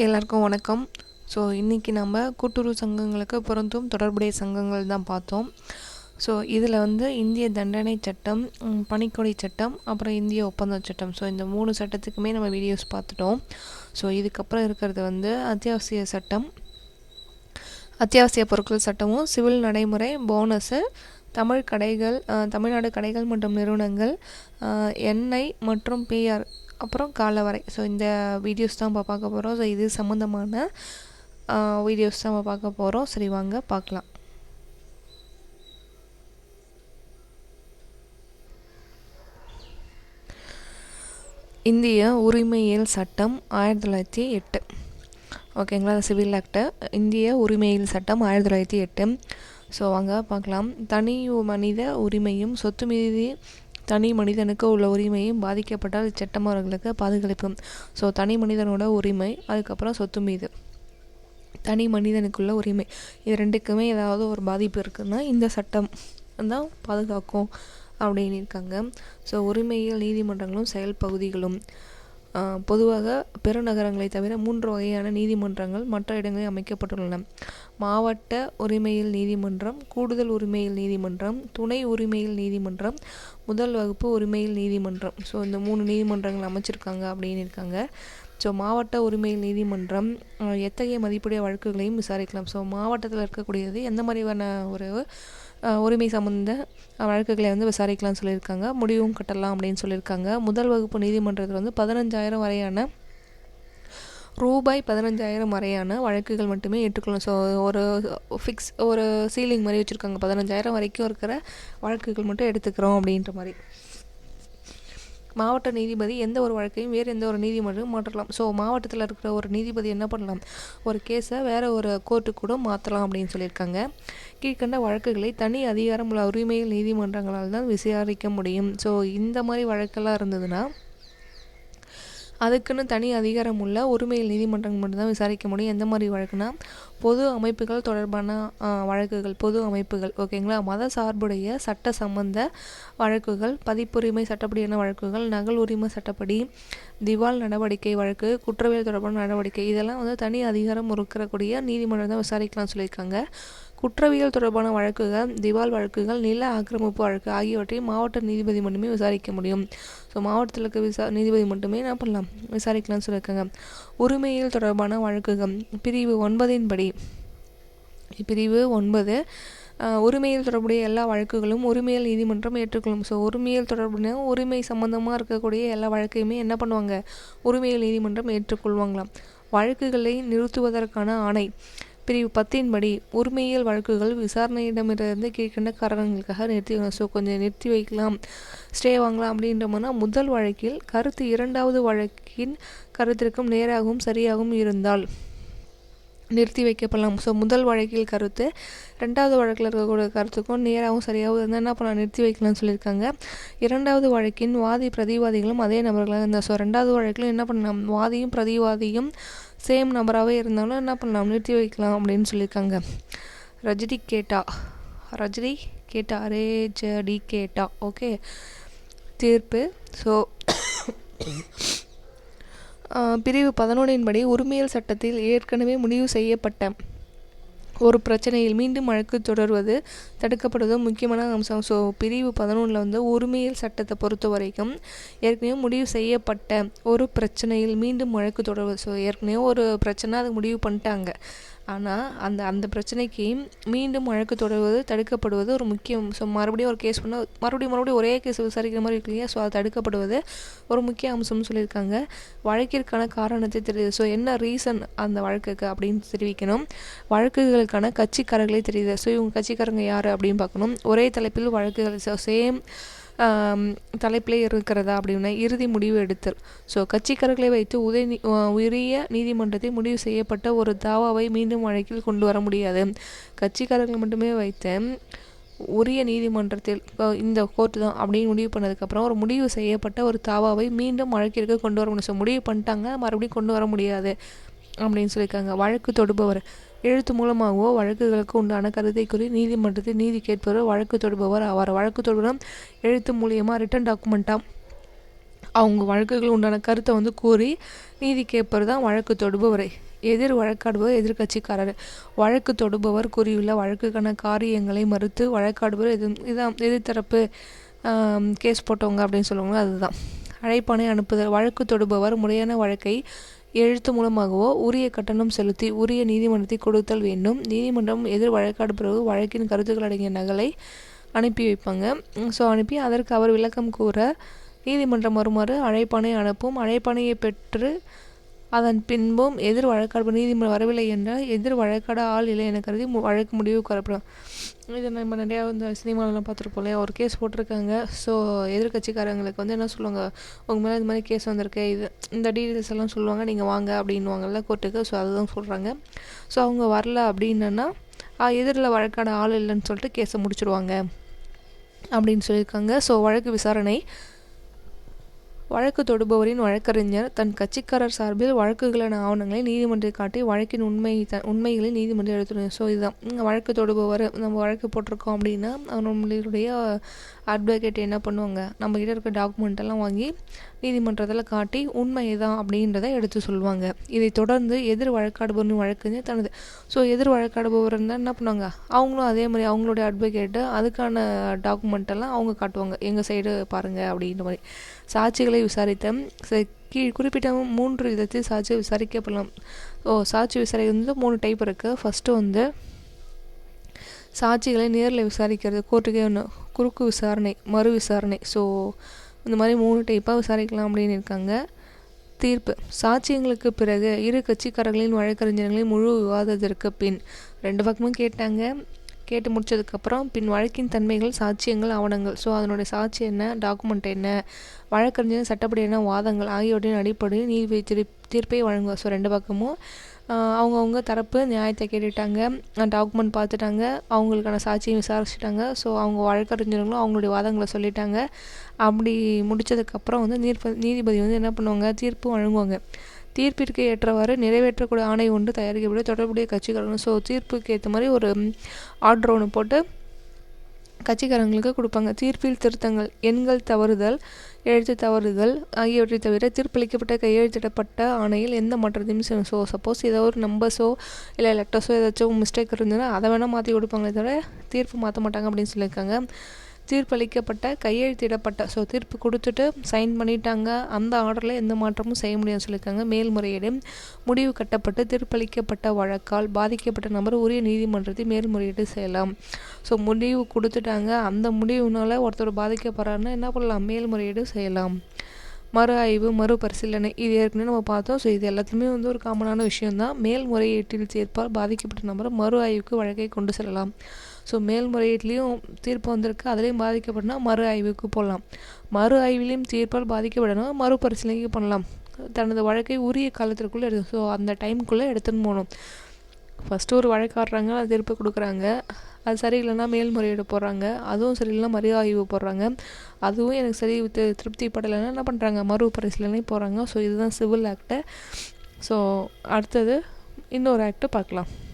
எல்லாருக்கும் வணக்கம். ஸோ இன்றைக்கி நம்ம கூட்டுறவு சங்கங்களுக்கு பொருந்தும் தொடர்புடைய சங்கங்கள் தான் பார்த்தோம். ஸோ இதில் இந்திய தண்டனை சட்டம், பணிக்கொடை சட்டம், அப்புறம் இந்திய ஒப்பந்த சட்டம். ஸோ இந்த 3 சட்டத்துக்குமே நம்ம வீடியோஸ் பார்த்துட்டோம். ஸோ இதுக்கப்புறம் இருக்கிறது அத்தியாவசிய சட்டம், அத்தியாவசிய பொருட்கள் சட்டமும், சிவில் நடைமுறை, போனஸு, தமிழ்நாடு கடைகள் மற்றும் நிறுவனங்கள், எண்ணெய் மற்றும் பிஆர், அப்புறம் காலவரை. ஸோ இந்த வீடியோஸ் தான் பார்க்க போகிறோம். ஸோ இது சம்மந்தமான வீடியோஸ் தான் நம்ம பார்க்க போகிறோம். சரி, வாங்க பார்க்கலாம். இந்திய உரிமையியல் சட்டம் 1908. ஓகேங்களா, சிவில் ஆக்டு. இந்திய உரிமையியல் சட்டம் 1908. ஸோ வாங்க பார்க்கலாம். தனி மனித உரிமையும் சொத்து மீது தனி மனிதனுக்கு உள்ள உரிமையும் பாதிக்கப்பட்டால் இச்சட்டம் அவர்களுக்கு பாதுகாப்பு. ஸோ தனி மனிதனோட உரிமை, அதுக்கப்புறம் சொத்து மீது தனி மனிதனுக்குள்ள உரிமை, இது ரெண்டுக்குமே ஏதாவது ஒரு பாதிப்பு இருக்குதுன்னா இந்த சட்டம் தான் பாதுகாக்கும் அப்படின்னு இருக்காங்க. ஸோ உரிமையியல் நீதிமன்றங்களும் செயல் பகுதிகளும் பொதுவாக பெருநகரங்களை தவிர 3 வகையான நீதிமன்றங்கள் மற்ற இடங்களில் அமைக்கப்பட்டுள்ளன. மாவட்ட உரிமையியல் நீதிமன்றம், கூடுதல் உரிமையியல் நீதிமன்றம், துணை உரிமையியல் நீதிமன்றம், முதல் வகுப்பு உரிமையியல் நீதிமன்றம். ஸோ இந்த 3 நீதிமன்றங்கள் அமைச்சிருக்காங்க அப்படின்னு இருக்காங்க. ஸோ மாவட்ட உரிமையியல் நீதிமன்றம் எத்தகைய மதிப்புடைய வழக்குகளையும் விசாரிக்கலாம். ஸோ மாவட்டத்தில் இருக்கக்கூடியது எந்த மாதிரியான ஒரு உரிமை சம்பந்த வழக்குகளை விசாரிக்கலாம்னு சொல்லியிருக்காங்க. முடிவும் கட்டலாம் அப்படின்னு சொல்லியிருக்காங்க. முதல் வகுப்பு நீதிமன்றத்தில் 15,000 வரையான ரூபாய் 15,000 வரையான வழக்குகள் மட்டுமே ஏற்றுக்கொள்ளும். ஸோ ஒரு சீலிங் மாதிரி வச்சுருக்காங்க. 15,000 வரைக்கும் இருக்கிற வழக்குகள் மட்டும் எடுத்துக்கிறோம் அப்படின்ற மாதிரி. மாவட்ட நீதிபதி எந்த ஒரு வழக்கையும் வேறு எந்த ஒரு நீதிமன்றம் மாற்றலாம். ஸோ மாவட்டத்தில் இருக்கிற ஒரு நீதிபதி என்ன பண்ணலாம், ஒரு கேஸை வேறு ஒரு கோர்ட்டுக்கு கூட மாற்றலாம் அப்படின்னு சொல்லியிருக்காங்க. கீழ்கண்ட வழக்குகளை தனி அதிகாரம் உள்ள உரிமையியல் நீதிமன்றங்களால் தான் விசாரிக்க முடியும். ஸோ இந்த மாதிரி வழக்கெல்லாம் இருந்ததுன்னா அதுக்குன்னு தனி அதிகாரம் உள்ள உரிமையியல் நீதிமன்றங்கள் மட்டும்தான் விசாரிக்க முடியும். எந்த மாதிரி வழக்குனா, பொது அமைப்புகள் தொடர்பான வழக்குகள், பொது அமைப்புகள், ஓகேங்களா, மத சார்புடைய சட்ட சம்பந்த வழக்குகள், பதிப்புரிமை சட்டப்படியான வழக்குகள், நகல் உரிமை சட்டப்படி, திவால் நடவடிக்கை வழக்கு, குற்றவியல் தொடர்பான நடவடிக்கை, இதெல்லாம் தனி அதிகாரம் இருக்கக்கூடிய நீதிமன்றம் தான் விசாரிக்கலாம்னு சொல்லியிருக்காங்க. குற்றவியல் தொடர்பான வழக்குகள், திவால் வழக்குகள், நில ஆக்கிரமிப்பு வழக்கு ஆகியவற்றை மாவட்ட நீதிபதி மட்டுமே விசாரிக்க முடியும். ஸோ மாவட்டத்தில் இருக்க நீதிபதி மட்டுமே என்ன பண்ணலாம், விசாரிக்கலாம்னு சொல்லியிருக்காங்க. உரிமையியல் தொடர்பான வழக்குகள் பிரிவு 9 படி, பிரிவு 9 உரிமையில் தொடர்புடைய எல்லா வழக்குகளும் உரிமையியல் நீதிமன்றம் ஏற்றுக்கொள்ளும். ஸோ உரிமையியல் தொடர்புடைய உரிமை சம்பந்தமாக இருக்கக்கூடிய எல்லா வழக்கையுமே என்ன பண்ணுவாங்க, உரிமையியல் நீதிமன்றம் ஏற்றுக்கொள்வாங்களாம். வழக்குகளை நிறுத்துவதற்கான ஆணை பிரிவு 10 படி உரிமையியல் வழக்குகள் விசாரணையிடமிருந்து கீழ்கண்ட காரணங்களுக்காக நிறுத்தி வைக்கலாம், ஸ்டே வாங்கலாம் அப்படின்ற மாதிரி. முதல் வழக்கில் கருத்து இரண்டாவது வழக்கின் கருத்திற்கும் நேராகவும் சரியாகவும் இருந்தால் நிறுத்தி வைக்கப்படலாம். ஸோ முதல் வழக்கில் கருத்து ரெண்டாவது வழக்கில் இருக்கக்கூடிய கருத்துக்கும் நேராகவும் சரியாகவும் இருந்தால் என்ன பண்ணலாம், நிறுத்தி வைக்கலாம்னு சொல்லியிருக்காங்க. இரண்டாவது வழக்கின் வாதி பிரதிவாதிகளும் அதே நபர்களாக இருந்தால், ஸோ ரெண்டாவது வழக்கிலும் என்ன பண்ணலாம், வாதியும் பிரதிவாதியும் சேம் நபராகவே இருந்தாலும் என்ன பண்ணலாம், நிறுத்தி வைக்கலாம் அப்படின்னு சொல்லியிருக்காங்க. ரஜினி கேட்டா ரேஜடி கேட்டா ஓகே தீர்ப்பு. ஸோ பிரிவு 11 படி உரிமையியல் சட்டத்தில் ஏற்கனவே முடிவு செய்யப்பட்ட ஒரு பிரச்சனையில் மீண்டும் வழக்கு தொடர்வது தடுக்கப்படுவது முக்கியமான அம்சம். ஸோ பிரிவு 11 உரிமையியல் சட்டத்தை பொறுத்த வரைக்கும் ஏற்கனவே முடிவு செய்யப்பட்ட ஒரு பிரச்சனையில் மீண்டும் வழக்கு தொடர்வது. ஸோ ஏற்கனவே ஒரு பிரச்சனை அது முடிவு பண்ணிட்டாங்க, ஆனால் அந்த பிரச்சனைக்கு மீண்டும் வழக்கு தொடர்வது தடுக்கப்படுவது ஒரு முக்கியம். ஸோ மறுபடியும் ஒரு கேஸ் பண்ண மறுபடியும் ஒரே கேஸ் விசாரிக்கிற மாதிரி இருக்கு இல்லையா, ஸோ அது தடுக்கப்படுவது ஒரு முக்கிய அம்சம்னு சொல்லியிருக்காங்க. வழக்கிற்கான காரணத்தை தெரியுது. ஸோ என்ன ரீசன் அந்த வழக்குக்கு அப்படின்னு தெரிவிக்கணும். வழக்குகளுக்கான கட்சிக்காரர்களே தெரியுது. ஸோ இவங்க கட்சிக்காரங்க யார் அப்படின்னு பார்க்கணும். ஒரே தலைப்பில் வழக்குகள், ஸோ சேம் தலைப்பிலே இருக்கிறதா அப்படின்னா இறுதி முடிவு எடுத்தல். ஸோ கட்சிக்காரர்களை வைத்து உரிய நீதிமன்றத்தை முடிவு செய்யப்பட்ட ஒரு தாவாவை மீண்டும் வழக்கில் கொண்டு வர முடியாது. கட்சிக்காரர்கள் மட்டுமே வைத்து உரிய நீதிமன்றத்தில் இந்த கோர்ட்டு தான் அப்படின்னு முடிவு பண்ணதுக்கப்புறம் ஒரு முடிவு செய்யப்பட்ட ஒரு தாவாவை மீண்டும் வழக்கிற்கு கொண்டு வர முடியும். ஸோ முடிவு பண்ணிட்டாங்க, மறுபடியும் கொண்டு வர முடியாது அப்படின்னு சொல்லியிருக்காங்க. வழக்கு தொடுபவர் எழுத்து மூலமாகவோ வழக்குகளுக்கு உண்டான கருத்தை கூறி நீதிமன்றத்தில் நீதி கேட்பவர் வழக்கு தொடுபவர் ஆவார். வழக்கு தொடுபவர் எழுத்து மூலியமாக ரிட்டன் டாக்குமெண்ட்டாக அவங்க வழக்குகள் உண்டான கருத்தை கூறி நீதி கேட்பது தான் வழக்கு தொடுபவரை. எதிர் வழக்காடுபவர் எதிர்கட்சிக்காரர். வழக்கு தொடுபவர் கூறியுள்ள வழக்குக்கான காரியங்களை மறுத்து வழக்காடுபவர் இதான் எதிர்த்தரப்பு கேஸ் போட்டவங்க அப்படின்னு சொல்லுவாங்க. அதுதான் அழைப்பாணை அனுப்புதல். வழக்கு தொடுபவர் முறையான வழக்கை எழுத்து மூலமாகவோ உரிய கட்டணம் செலுத்தி உரிய நீதிமன்றத்தை கொடுத்தல் வேண்டும். நீதிமன்றம் எதிர் வழக்காடுபவர் வழக்கின் கருத்துக்கள் அடங்கிய நகலை அனுப்பி வைப்பாங்க. ஸோ அனுப்பி அதற்கு அவர் விளக்கம் கூற நீதிமன்றம் வருமாறு அழைப்பாணை அனுப்பும். அழைப்பாணையை பெற்று அதன் பின்பும் எதிர் வழக்காடு நீதிமன்றம் வரவில்லை என்றால் எதிர் வழக்காட ஆள் இல்லை என கருதி வழக்கு முடிவுக்கு வரப்படும். இதை நம்ம நிறையா இந்த சினிமாலெலாம் பார்த்துருப்போம் இல்லையா, ஒரு கேஸ் போட்டிருக்காங்க. ஸோ எதிர்கட்சிக்காரங்களுக்கு என்ன சொல்லுவாங்க, உங்கள் மேலே இது மாதிரி கேஸ் வந்திருக்கு, இந்த டீட்டெயில்ஸ் எல்லாம் சொல்லுவாங்க, நீங்கள் வாங்க அப்படின்வாங்கல்ல கோர்ட்டுக்கு. ஸோ அதுதான் சொல்கிறாங்க. ஸோ அவங்க வரல அப்படின்னா எதிரில் வழக்காட ஆள் இல்லைன்னு சொல்லிட்டு கேஸை முடிச்சுடுவாங்க அப்படின்னு சொல்லியிருக்காங்க. ஸோ வழக்கு விசாரணை. வழக்கு தொடுபவரின் வழக்கறிஞர் தன் கட்சிக்காரர் சார்பில் வழக்குகளான ஆவணங்களை நீதிமன்றத்தை காட்டி வழக்கின் உண்மைகளை நீதிமன்றம் எடுத்துடும். ஸோ இதுதான் வழக்கு தொடுபவர். நம்ம வழக்கு போட்டிருக்கோம் அப்படின்னா நம்மளுடைய அட்வொகேட் என்ன பண்ணுவாங்க, நம்மகிட்ட இருக்க டாக்குமெண்ட் எல்லாம் வாங்கி நீதிமன்றத்தில் காட்டி உண்மை தான் அப்படின்றத எடுத்து சொல்லுவாங்க. இதை தொடர்ந்து எதிர் வழக்காடுபவரின் வழக்கறிஞர் தனது எதிர் வழக்காடுபவர் இருந்தால் என்ன பண்ணுவாங்க, அவங்களும் அதே மாதிரி அவங்களுடைய அட்வொகேட்டு அதுக்கான டாக்குமெண்ட் எல்லாம் அவங்க காட்டுவாங்க, எங்கள் சைடு பாருங்கள் அப்படின்ற மாதிரி. சாட்சிகளை விசாரித்த குறிப்பிட்ட 3 விதத்தில் சாட்சியை விசாரிக்கப்படலாம். சாட்சி விசாரிக்க 3 டைப் இருக்குது. ஃபஸ்ட்டு சாட்சிகளை நேரில் விசாரிக்கிறது, கோர்ட்டுக்கே குறுக்கு விசாரணை, மறு விசாரணை. ஸோ இந்த மாதிரி 3 டைப்பாக விசாரிக்கலாம் அப்படின்னு இருக்காங்க. தீர்ப்பு. சாட்சியங்களுக்கு பிறகு இரு கட்சிக்காரர்களின் வழக்கறிஞர்களின் முழு விவாதத்திற்கு பின் 2 பக்கமும் கேட்டு முடிச்சதுக்கப்புறம் பின் வழக்கின் தன்மைகள், சாட்சியங்கள், ஆவணங்கள், அதனுடைய சாட்சி என்ன, டாக்குமெண்ட் என்ன, வழக்கறிஞர் சட்டப்படி என்ன வாதங்கள் ஆகியவற்றின் அடிப்படையில் நீதிபதி தீர்ப்பை வழங்குவார். 2 பக்கமும் அவங்கவுங்க தரப்பு நியாயத்தை கேட்டுட்டாங்க, டாக்குமெண்ட் பார்த்துட்டாங்க, அவங்களுக்கான சாட்சியை விசாரிச்சுட்டாங்க. அவங்க வழக்கறிஞர்களும் அவங்களுடைய வாதங்களை சொல்லிட்டாங்க. அப்படி முடித்ததுக்கப்புறம் நீதிபதி என்ன பண்ணுவாங்க, தீர்ப்பு வழங்குவாங்க. தீர்ப்பிற்கு ஏற்றவாறு நிறைவேற்றக்கூடிய ஆணை ஒன்று தயாரிக்கப்பட்டு தொடர்புடைய கட்சிக்காரங்க தீர்ப்புக்கு ஏற்ற மாதிரி ஒரு ஆர்டர் ஒன்று போட்டு கட்சிக்காரங்களுக்கு கொடுப்பாங்க. தீர்ப்பில் திருத்தங்கள், எண்கள் தவறுதல், எழுத்து தவறுதல் ஆகியவற்றை தவிர தீர்ப்பளிக்கப்பட்ட கையெழுத்திடப்பட்ட ஆணையில் எந்த மாற்றத்தையும் சப்போஸ் ஏதோ ஒரு நம்பர்ஸோ இல்லை லெட்டர்ஸோ ஏதாச்சும் மிஸ்டேக் இருந்ததுன்னா அதை வேணால் மாற்றி கொடுப்பாங்களே தவிர தீர்ப்பு மாற்ற மாட்டாங்க அப்படின்னு சொல்லியிருக்காங்க. தீர்ப்பளிக்கப்பட்ட கையெழுத்திடப்பட்ட தீர்ப்பு கொடுத்துட்டு சைன் பண்ணிட்டாங்க, அந்த ஆர்டரில் எந்த மாற்றமும் செய்ய முடியாதுன்னு சொல்லியிருக்காங்க. மேல்முறையீடு. முடிவு கட்டப்பட்டு தீர்ப்பளிக்கப்பட்ட வழக்கால் பாதிக்கப்பட்ட நபர் உரிய நீதிமன்றத்தை மேல்முறையீடு செய்யலாம். முடிவு கொடுத்துட்டாங்க, அந்த முடிவுனால ஒருத்தர் பாதிக்கப்படுறாருன்னா என்ன பண்ணலாம், மேல்முறையீடு செய்யலாம். மறு ஆய்வு, மறுபரிசீலனை, இது ஏற்கனவே நம்ம பார்த்தோம். இது எல்லாத்துலேயுமே ஒரு காமனான விஷயம்தான். மேல்முறையீட்டில் தீர்ப்பால் பாதிக்கப்பட்ட நபர் மறு ஆய்வுக்கு வழக்கை கொண்டு செல்லலாம். மேல்முறையீட்லேயும் தீர்ப்பு வந்திருக்கு, அதுலேயும் பாதிக்கப்படனா மறு ஆய்வுக்கு போகலாம். மறு ஆய்விலையும் தீர்ப்பால் பாதிக்கப்படணும், மறுபரிசீலனைக்கு பண்ணலாம். தனது வழக்கை உரிய காலத்திற்குள்ளே அந்த டைமுக்குள்ளே எடுத்துன்னு போகணும். ஃபஸ்ட்டு ஒரு வழக்காடுறாங்க, அது தீர்ப்பு கொடுக்குறாங்க, அது சரியில்லைன்னா மேல்முறையீடு போடுறாங்க, அதுவும் சரியில்லைனா மறு ஆய்வு போடுறாங்க, அதுவும் எனக்கு சரி திருப்திப்படலைன்னா என்ன பண்ணுறாங்க, மறுபரிசீலனை போகிறாங்க. இதுதான் சிவில் ஆக்டு. அடுத்தது இன்னொரு ஆக்டு பார்க்கலாம்.